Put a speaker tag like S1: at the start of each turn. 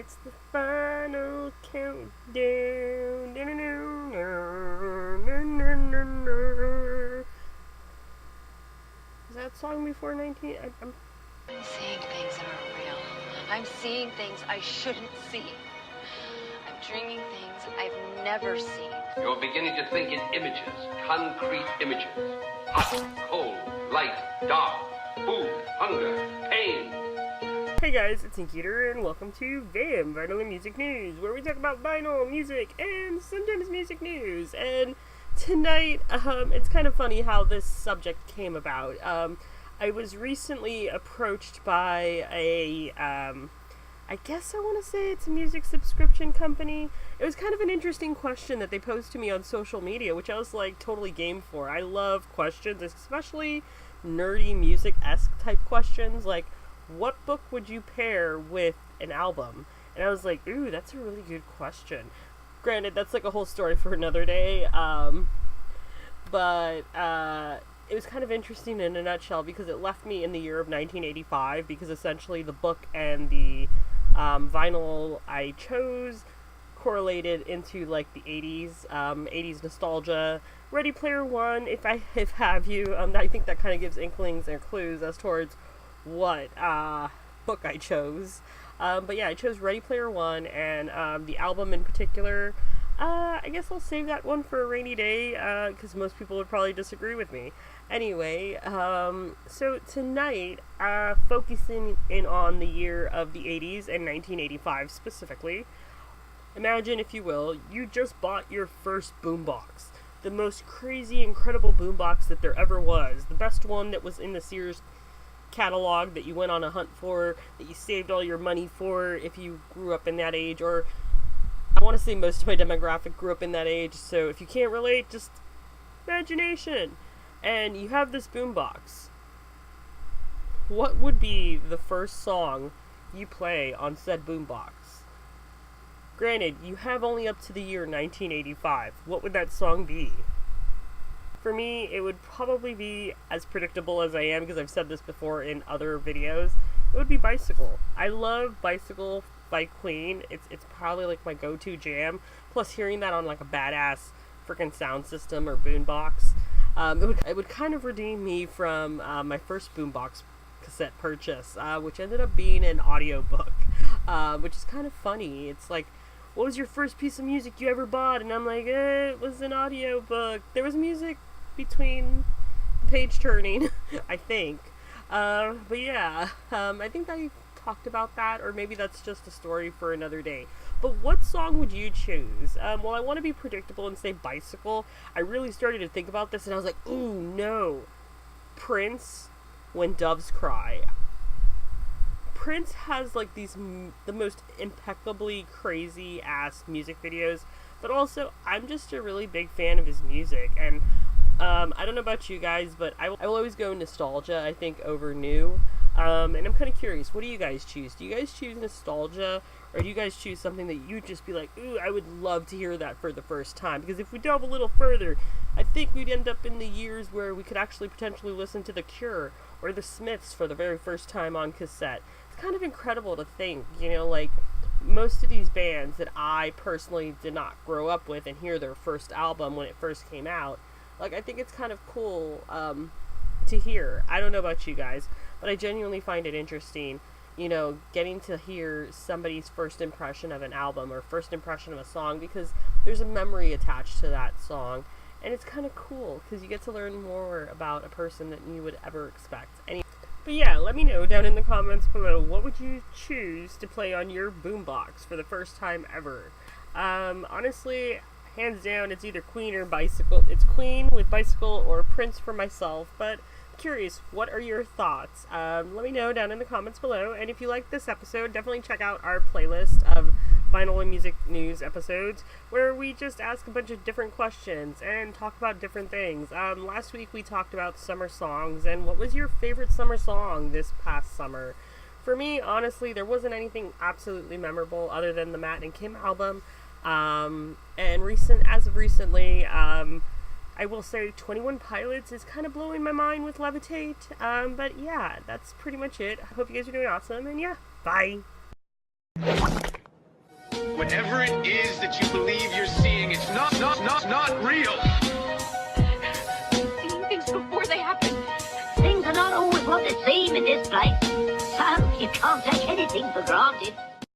S1: It's the final countdown. Is that song before 19? I'm
S2: seeing things that aren't real. I'm seeing things I shouldn't see. I'm dreaming things I've never seen.
S3: You're beginning to think in images, concrete images. Hot, cold, light, dark, food, hunger, pain.
S1: Hey guys, it's Inkeater, and welcome to VAM, Vinyl and Music News, where we talk about vinyl, music, and sometimes music news. And tonight, it's kind of funny how this subject came about. I was recently approached by I guess I want to say it's a music subscription company. It was kind of an interesting question that they posed to me on social media, which I was like totally game for. I love questions, especially nerdy music-esque type questions, like, what book would you pair with an album? And I was like, ooh, that's a really good question. Granted, that's like a whole story for another day, but it was kind of interesting in a nutshell because it left me in the year of 1985, because essentially the book and the vinyl I chose correlated into like the 80s, 80s nostalgia. Ready Player One, if have you, I think that kind of gives inklings and clues as towards what book I chose. But yeah, I chose Ready Player One, and the album in particular, I guess I'll save that one for a rainy day, because most people would probably disagree with me. Anyway, so tonight, focusing in on the year of the 80s and 1985 specifically, imagine, if you will, you just bought your first boombox. The most crazy, incredible boombox that there ever was. The best one that was in the Sears catalog that you went on a hunt for, that you saved all your money for if you grew up in that age, or I want to say most of my demographic grew up in that age, so if you can't relate, just imagination. And you have this boombox. What would be the first song you play on said boombox? Granted, you have only up to the year 1985. What would that song be? For me, it would probably be, as predictable as I am, because I've said this before in other videos, it would be Bicycle. I love Bicycle by Queen. It's probably like my go-to jam. Plus, hearing that on like a badass freaking sound system or boombox, it would kind of redeem me from my first boombox cassette purchase, which ended up being an audiobook, which is kind of funny. It's like, what was your first piece of music you ever bought? And I'm like, it was an audiobook. There was music between the page turning, I think. But yeah, I think I talked about that, or maybe that's just a story for another day. But what song would you choose? Well, I want to be predictable and say Bicycle. I really started to think about this, and I was like, ooh, no. Prince, When Doves Cry. Prince has like the most impeccably crazy ass music videos, but also I'm just a really big fan of his music, and I don't know about you guys, but I will always go nostalgia, I think, over new. And I'm kind of curious, what do you guys choose? Do you guys choose nostalgia, or do you guys choose something that you'd just be like, ooh, I would love to hear that for the first time? Because if we delve a little further, I think we'd end up in the years where we could actually potentially listen to The Cure or The Smiths for the very first time on cassette. It's kind of incredible to think, you know, like, most of these bands that I personally did not grow up with and hear their first album when it first came out, like, I think it's kind of cool to hear. I don't know about you guys, but I genuinely find it interesting, you know, getting to hear somebody's first impression of an album or first impression of a song, because there's a memory attached to that song, and it's kind of cool because you get to learn more about a person than you would ever expect. But yeah, let me know down in the comments below, what would you choose to play on your boombox for the first time ever? Honestly, hands down, it's either Queen or Bicycle. It's Queen with Bicycle or Prince for myself, but curious, what are your thoughts? Let me know down in the comments below, and if you like this episode, definitely check out our playlist of vinyl and music news episodes, where we just ask a bunch of different questions and talk about different things. Last week we talked about summer songs, and what was your favorite summer song this past summer? For me, honestly, there wasn't anything absolutely memorable other than the Matt and Kim album, and as of recently, I will say 21 Pilots is kind of blowing my mind with Levitate, but yeah, that's pretty much it. I hope you guys are doing awesome, and yeah, bye!
S4: Whatever it is that you believe you're seeing, it's not real.
S2: Seeing things before they happen.
S5: Things are not always what they seem in this place. So you can't take anything for granted.